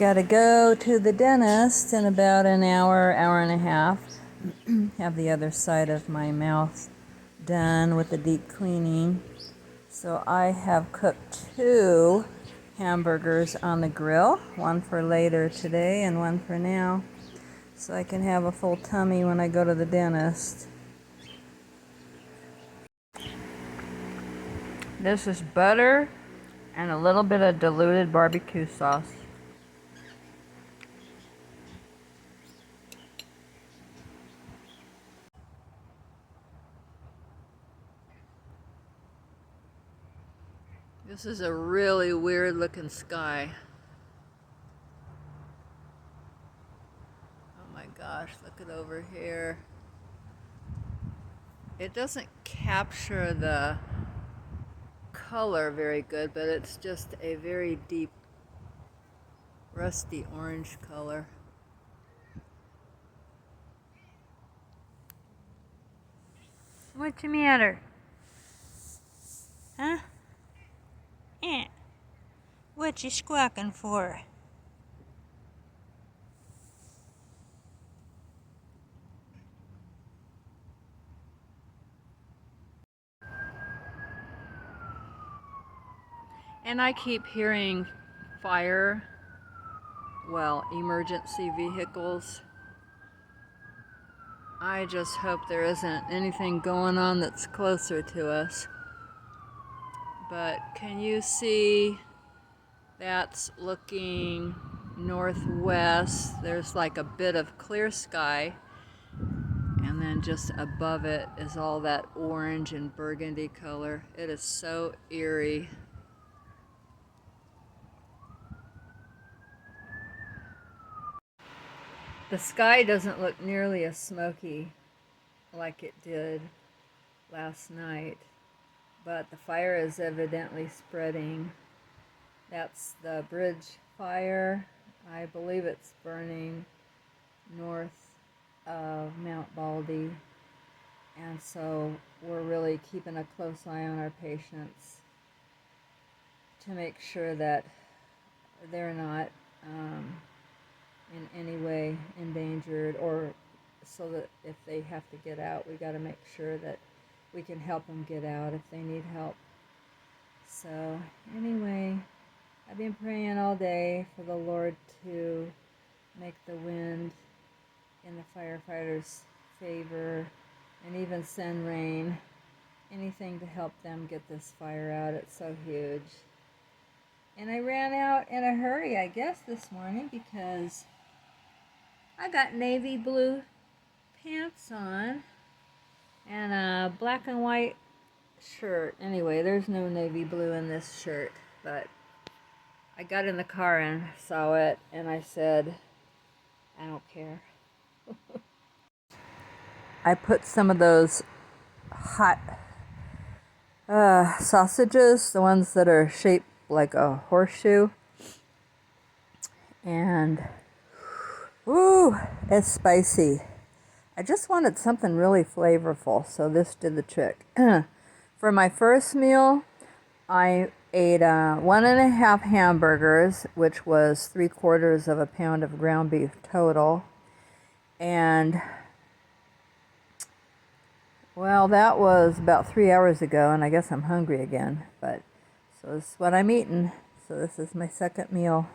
Gotta go to the dentist in about an hour, hour and a half. Have the other side of my mouth done with the deep cleaning. So I have cooked 2 hamburgers on the grill, one for later today and one for now, so I can have a full tummy when I go to the dentist. This is butter and a little bit of diluted barbecue sauce. This is a really weird looking sky. Oh my gosh, look it over here. It doesn't capture the color very good, but it's just a very deep rusty orange color. What's the matter? Huh? Eh. What you squawking for? And I keep hearing fire, well, emergency vehicles. I just hope there isn't anything going on that's closer to us. But can you see that's looking northwest? There's like a bit of clear sky, and then just above it is all that orange and burgundy color. It is so eerie. The sky doesn't look nearly as smoky like it did last night, but the fire is evidently spreading. That's the bridge fire. I believe it's burning north of Mount Baldy, and so we're really keeping a close eye on our patients to make sure that they're not in any way endangered, or so that if they have to get out, we got to make sure that we can help them get out if they need help. So anyway, I've been praying all day for the Lord to make the wind in the firefighters' favor and even send rain, anything to help them get this fire out. It's so huge. And I ran out in a hurry, I guess, this morning because I got navy blue pants on and a black and white shirt. Anyway, there's no navy blue in this shirt, but I got in the car and saw it, and I said, I don't care. I put some of those hot sausages, the ones that are shaped like a horseshoe, and ooh, it's spicy. I just wanted something really flavorful, so this did the trick. For my first meal, I ate 1.5 hamburgers, which was 3/4 of a pound of ground beef total. And, well, that was about 3 hours ago, and I guess I'm hungry again. But, so this is what I'm eating. So this is my second meal.